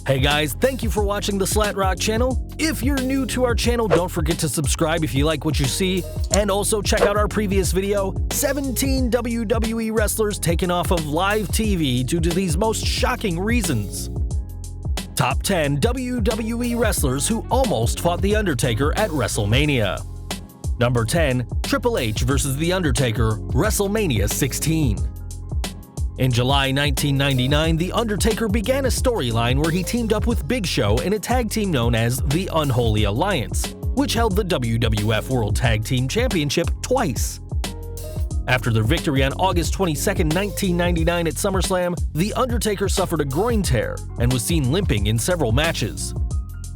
Hey guys, thank you for watching the Slat Rock channel. If you're new to our channel, don't forget to subscribe if you like what you see, and also check out our previous video, 17 WWE wrestlers taken off of live TV due to these most shocking reasons. Top 10 WWE wrestlers who almost fought The Undertaker at WrestleMania. Number 10, Triple H vs. The Undertaker, WrestleMania 16. In July 1999, The Undertaker began a storyline where he teamed up with Big Show in a tag team known as the Unholy Alliance, which held the WWF World Tag Team Championship twice. After their victory on August 22, 1999 at SummerSlam, The Undertaker suffered a groin tear and was seen limping in several matches.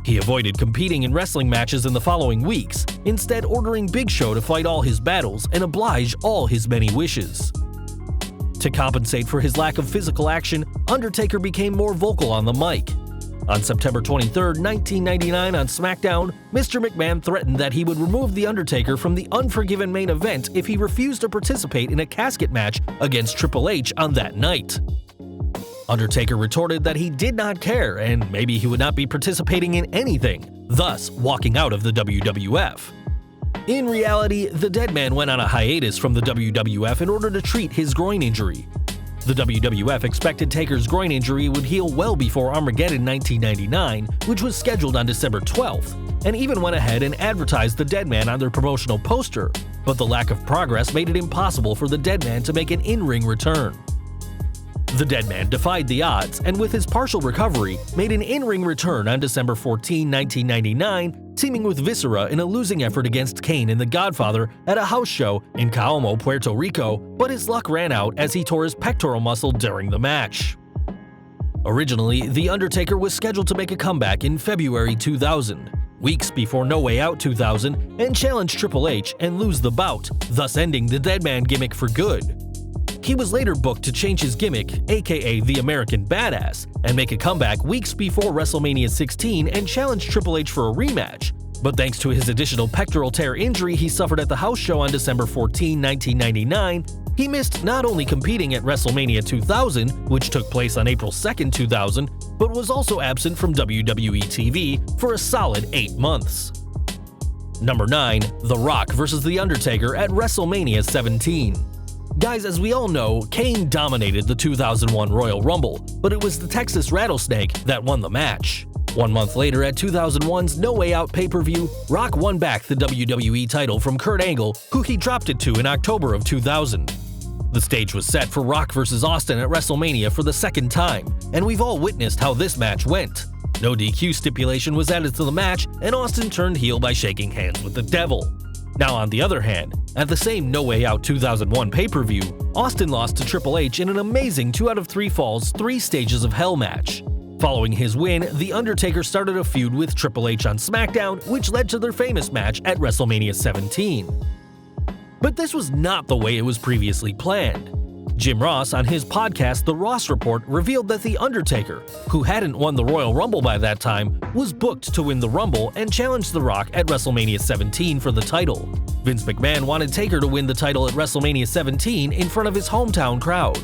He avoided competing in wrestling matches in the following weeks, instead ordering Big Show to fight all his battles and oblige all his many wishes. To compensate for his lack of physical action, Undertaker became more vocal on the mic. On September 23, 1999 on SmackDown, Mr. McMahon threatened that he would remove The Undertaker from the Unforgiven main event if he refused to participate in a casket match against Triple H on that night. Undertaker retorted that he did not care and maybe he would not be participating in anything, thus walking out of the WWF. In reality, the dead man went on a hiatus from the WWF in order to treat his groin injury. The WWF expected Taker's groin injury would heal well before Armageddon 1999, which was scheduled on December 12th, and even went ahead and advertised the dead man on their promotional poster, but the lack of progress made it impossible for the dead man to make an in-ring return. The dead man defied the odds and with his partial recovery, made an in-ring return on December 14, 1999, teaming with Viscera in a losing effort against Kane and The Godfather at a house show in Caomo, Puerto Rico, but his luck ran out as he tore his pectoral muscle during the match. Originally, The Undertaker was scheduled to make a comeback in February 2000, weeks before No Way Out 2000, and challenge Triple H and lose the bout, thus ending the dead man gimmick for good. He was later booked to change his gimmick, aka the American Badass, and make a comeback weeks before WrestleMania 16 and challenge Triple H for a rematch. But thanks to his additional pectoral tear injury he suffered at the house show on December 14, 1999, he missed not only competing at WrestleMania 2000, which took place on April 2, 2000, but was also absent from WWE TV for a solid 8 months. Number 9, The Rock vs. The Undertaker at WrestleMania 17. Guys, as we all know, Kane dominated the 2001 Royal Rumble, but it was the Texas Rattlesnake that won the match. 1 month later at 2001's No Way Out pay-per-view, Rock won back the WWE title from Kurt Angle, who he dropped it to in October of 2000. The stage was set for Rock vs. Austin at WrestleMania for the second time, and we've all witnessed how this match went. No DQ stipulation was added to the match, and Austin turned heel by shaking hands with the Devil. Now on the other hand, at the same No Way Out 2001 pay-per-view, Austin lost to Triple H in an amazing 2 out of 3 falls, 3 stages of hell match. Following his win, The Undertaker started a feud with Triple H on SmackDown, which led to their famous match at WrestleMania 17. But this was not the way it was previously planned. Jim Ross on his podcast The Ross Report revealed that The Undertaker, who hadn't won the Royal Rumble by that time, was booked to win the Rumble and challenge The Rock at WrestleMania 17 for the title. Vince McMahon wanted Taker to win the title at WrestleMania 17 in front of his hometown crowd.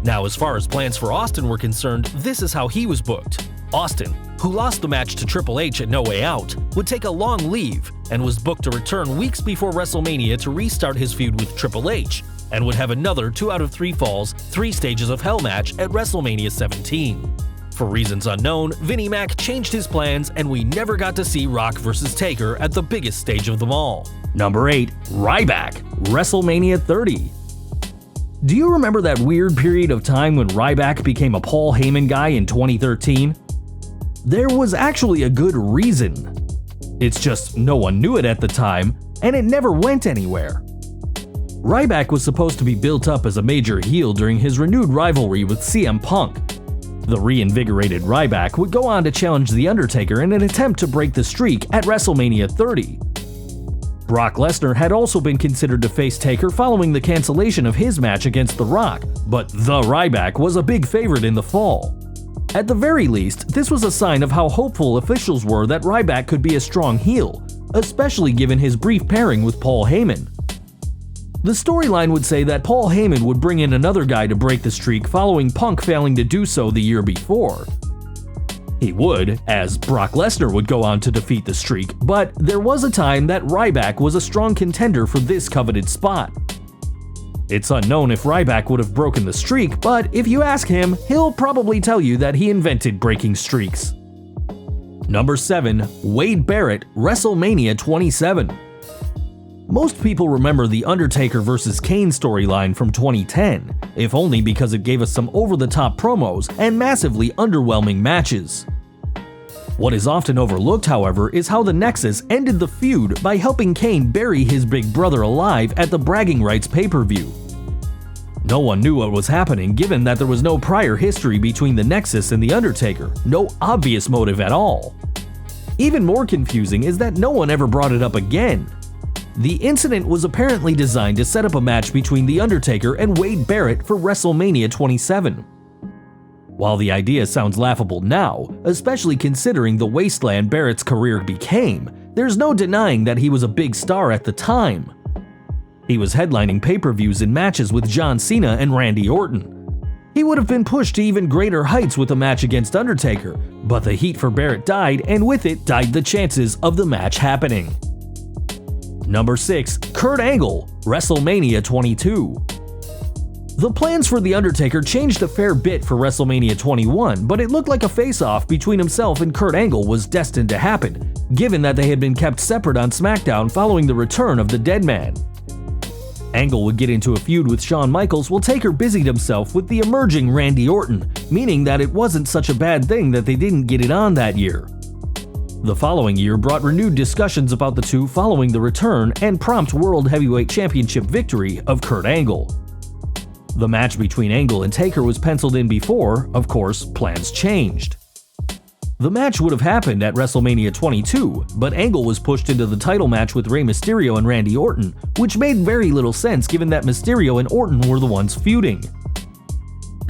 Now, as far as plans for Austin were concerned, this is how he was booked. Austin, who lost the match to Triple H at No Way Out, would take a long leave and was booked to return weeks before WrestleMania to restart his feud with Triple H, and would have another 2 out of 3 falls, 3 stages of hell match at WrestleMania 17. For reasons unknown, Vinnie Mac changed his plans and we never got to see Rock vs. Taker at the biggest stage of them all. Number 8, Ryback, WrestleMania 30. Do you remember that weird period of time when Ryback became a Paul Heyman guy in 2013? There was actually a good reason. It's just no one knew it at the time, and it never went anywhere. Ryback was supposed to be built up as a major heel during his renewed rivalry with CM Punk. The reinvigorated Ryback would go on to challenge The Undertaker in an attempt to break the streak at WrestleMania 30. Brock Lesnar had also been considered to face Taker following the cancellation of his match against The Rock, but the Ryback was a big favorite in the fall. At the very least, this was a sign of how hopeful officials were that Ryback could be a strong heel, especially given his brief pairing with Paul Heyman. The storyline would say that Paul Heyman would bring in another guy to break the streak following Punk failing to do so the year before. He would, as Brock Lesnar would go on to defeat the streak, but there was a time that Ryback was a strong contender for this coveted spot. It's unknown if Ryback would have broken the streak, but if you ask him, he'll probably tell you that he invented breaking streaks. Number 7. Wade Barrett, WrestleMania 27. Most people remember the Undertaker vs. Kane storyline from 2010, if only because it gave us some over-the-top promos and massively underwhelming matches. What is often overlooked, however, is how the Nexus ended the feud by helping Kane bury his big brother alive at the Bragging Rights pay-per-view. No one knew what was happening given that there was no prior history between the Nexus and the Undertaker, no obvious motive at all. Even more confusing is that no one ever brought it up again. The incident was apparently designed to set up a match between The Undertaker and Wade Barrett for WrestleMania 27. While the idea sounds laughable now, especially considering the wasteland Barrett's career became, there's no denying that he was a big star at the time. He was headlining pay-per-views in matches with John Cena and Randy Orton. He would have been pushed to even greater heights with a match against Undertaker, but the heat for Barrett died, and with it died the chances of the match happening. Number 6. Kurt Angle, WrestleMania 22. The plans for The Undertaker changed a fair bit for WrestleMania 21, but it looked like a face-off between himself and Kurt Angle was destined to happen, given that they had been kept separate on SmackDown following the return of the Dead Man. Angle would get into a feud with Shawn Michaels while Taker busied himself with the emerging Randy Orton, meaning that it wasn't such a bad thing that they didn't get it on that year. The following year brought renewed discussions about the two following the return and prompt World Heavyweight Championship victory of Kurt Angle. The match between Angle and Taker was penciled in before, of course, plans changed. The match would have happened at WrestleMania 22, but Angle was pushed into the title match with Rey Mysterio and Randy Orton, which made very little sense given that Mysterio and Orton were the ones feuding.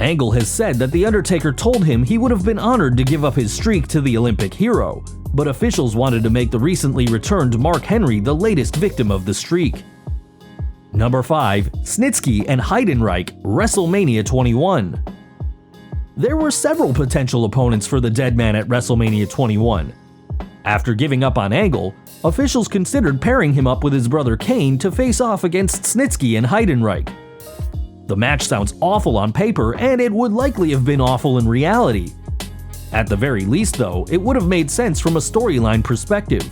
Angle has said that The Undertaker told him he would have been honored to give up his streak to the Olympic hero, but officials wanted to make the recently returned Mark Henry the latest victim of the streak. Number 5. Snitsky and Heidenreich, WrestleMania 21. There were several potential opponents for the Dead Man at WrestleMania 21. After giving up on Angle, officials considered pairing him up with his brother Kane to face off against Snitsky and Heidenreich. The match sounds awful on paper, and it would likely have been awful in reality. At the very least, though, it would have made sense from a storyline perspective.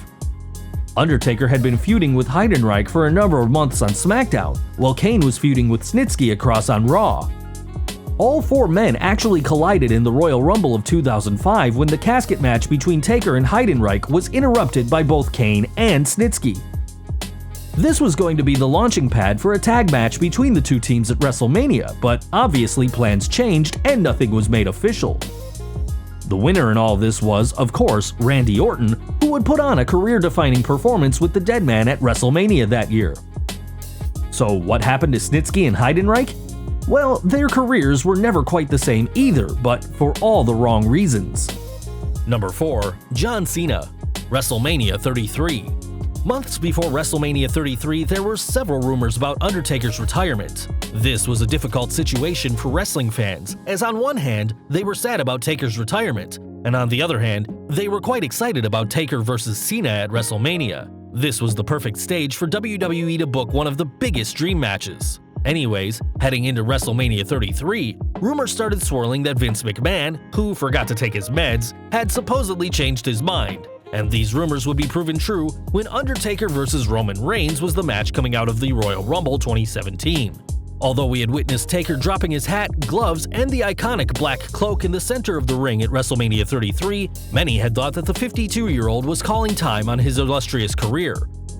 Undertaker had been feuding with Heidenreich for a number of months on SmackDown, while Kane was feuding with Snitsky across on Raw. All four men actually collided in the Royal Rumble of 2005 when the casket match between Taker and Heidenreich was interrupted by both Kane and Snitsky. This was going to be the launching pad for a tag match between the two teams at WrestleMania, but obviously plans changed and nothing was made official. The winner in all this was, of course, Randy Orton, who would put on a career-defining performance with the Dead Man at WrestleMania that year. So what happened to Snitsky and Heidenreich? Well, their careers were never quite the same either, but for all the wrong reasons. Number 4. John Cena, WrestleMania 33. Months before WrestleMania 33, there were several rumors about Undertaker's retirement. This was a difficult situation for wrestling fans, as on one hand, they were sad about Taker's retirement, and on the other hand, they were quite excited about Taker vs. Cena at WrestleMania. This was the perfect stage for WWE to book one of the biggest dream matches. Anyways, heading into WrestleMania 33, rumors started swirling that Vince McMahon, who forgot to take his meds, had supposedly changed his mind. And these rumors would be proven true when Undertaker vs. Roman Reigns was the match coming out of the Royal Rumble 2017. Although we had witnessed Taker dropping his hat, gloves, and the iconic black cloak in the center of the ring at WrestleMania 33, many had thought that the 52-year-old was calling time on his illustrious career.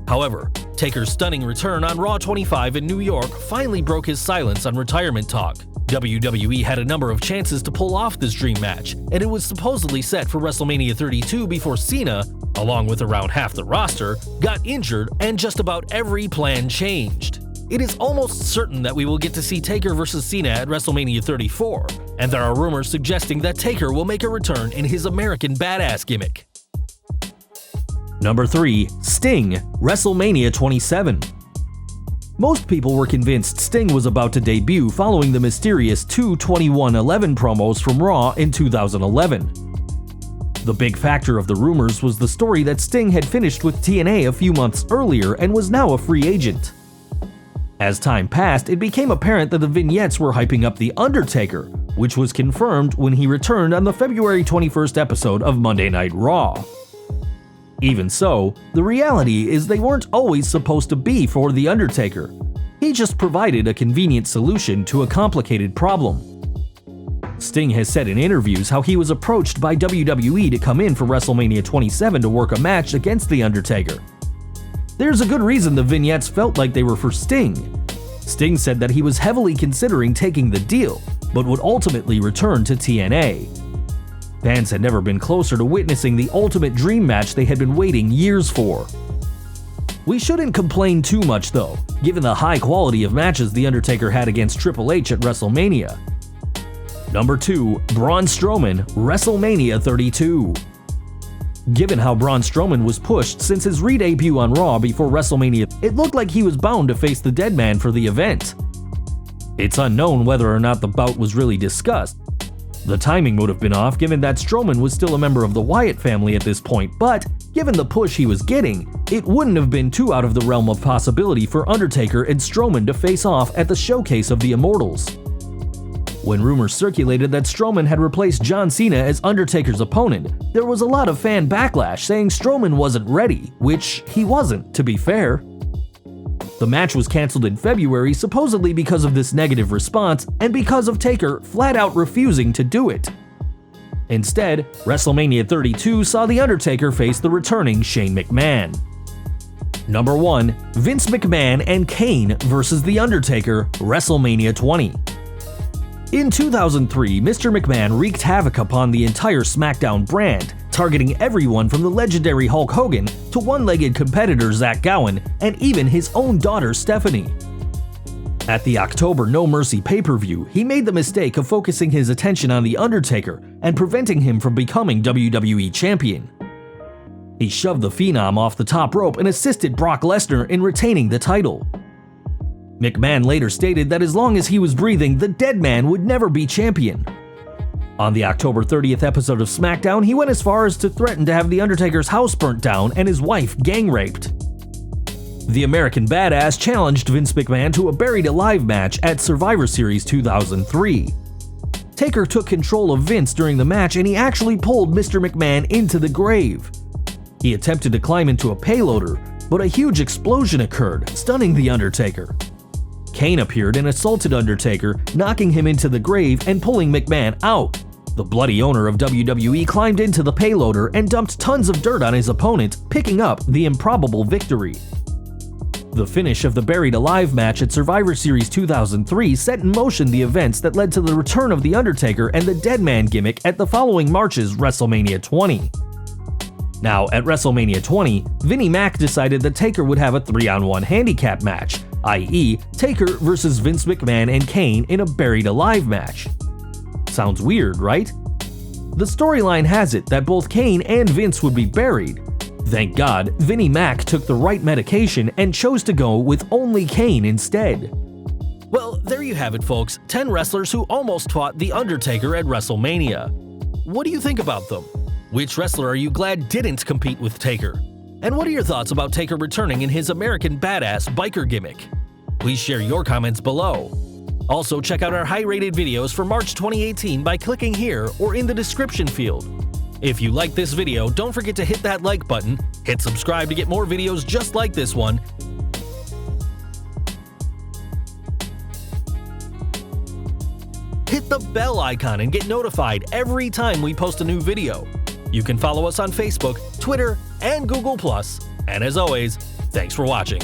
However, Taker's stunning return on Raw 25 in New York finally broke his silence on retirement talk. WWE had a number of chances to pull off this dream match, and it was supposedly set for WrestleMania 32 before Cena, along with around half the roster, got injured and just about every plan changed. It is almost certain that we will get to see Taker vs. Cena at WrestleMania 34, and there are rumors suggesting that Taker will make a return in his American Badass gimmick. Number 3. Sting, WrestleMania 27. Most people were convinced Sting was about to debut following the mysterious 2/21/11 promos from Raw in 2011. The big factor of the rumors was the story that Sting had finished with TNA a few months earlier and was now a free agent. As time passed, it became apparent that the vignettes were hyping up The Undertaker, which was confirmed when he returned on the February 21st episode of Monday Night Raw. Even so, the reality is they weren't always supposed to be for The Undertaker. He just provided a convenient solution to a complicated problem. Sting has said in interviews how he was approached by WWE to come in for WrestleMania 27 to work a match against The Undertaker. There's a good reason the vignettes felt like they were for Sting. Sting said that he was heavily considering taking the deal, but would ultimately return to TNA. Fans had never been closer to witnessing the ultimate dream match they had been waiting years for. We shouldn't complain too much though, given the high quality of matches The Undertaker had against Triple H at WrestleMania. Number 2. Braun Strowman, WrestleMania 32. Given how Braun Strowman was pushed since his re-debut on Raw before WrestleMania, it looked like he was bound to face the dead man for the event. It's unknown whether or not the bout was really discussed. The timing would have been off given that Strowman was still a member of the Wyatt family at this point, but given the push he was getting, it wouldn't have been too out of the realm of possibility for Undertaker and Strowman to face off at the Showcase of the Immortals. When rumors circulated that Strowman had replaced John Cena as Undertaker's opponent, there was a lot of fan backlash saying Strowman wasn't ready, which he wasn't, to be fair. The match was cancelled in February supposedly because of this negative response and because of Taker flat out refusing to do it. Instead, WrestleMania 32 saw The Undertaker face the returning Shane McMahon. Number 1. Vince McMahon and Kane vs. The Undertaker, WrestleMania 20. In 2003, Mr. McMahon wreaked havoc upon the entire SmackDown brand, targeting everyone from the legendary Hulk Hogan to one-legged competitor Zach Gowen and even his own daughter Stephanie. At the October No Mercy pay-per-view, he made the mistake of focusing his attention on The Undertaker and preventing him from becoming WWE Champion. He shoved the Phenom off the top rope and assisted Brock Lesnar in retaining the title. McMahon later stated that as long as he was breathing, the dead man would never be champion. On the October 30th episode of SmackDown, he went as far as to threaten to have The Undertaker's house burnt down and his wife gang-raped. The American Badass challenged Vince McMahon to a Buried Alive match at Survivor Series 2003. Taker took control of Vince during the match and he actually pulled Mr. McMahon into the grave. He attempted to climb into a payloader, but a huge explosion occurred, stunning The Undertaker. Kane appeared and assaulted Undertaker, knocking him into the grave and pulling McMahon out. The bloody owner of WWE climbed into the payloader and dumped tons of dirt on his opponent, picking up the improbable victory. The finish of the Buried Alive match at Survivor Series 2003 set in motion the events that led to the return of The Undertaker and the Dead Man gimmick at the following March's WrestleMania 20. Now, at WrestleMania 20, Vinnie Mac decided that Taker would have a 3-on-1 handicap match, i.e. Taker versus Vince McMahon and Kane in a Buried Alive match. Sounds weird, right? The storyline has it that both Kane and Vince would be buried. Thank God, Vinnie Mac took the right medication and chose to go with only Kane instead. Well, there you have it, folks. 10 wrestlers who almost fought The Undertaker at WrestleMania. What do you think about them? Which wrestler are you glad didn't compete with Taker? And what are your thoughts about Taker returning in his American Badass biker gimmick? Please share your comments below. Also, check out our high-rated videos for March 2018 by clicking here or in the description field. If you like this video, don't forget to hit that like button, hit subscribe to get more videos just like this one, hit the bell icon and get notified every time we post a new video. You can follow us on Facebook, Twitter, and Google+. And as always, thanks for watching.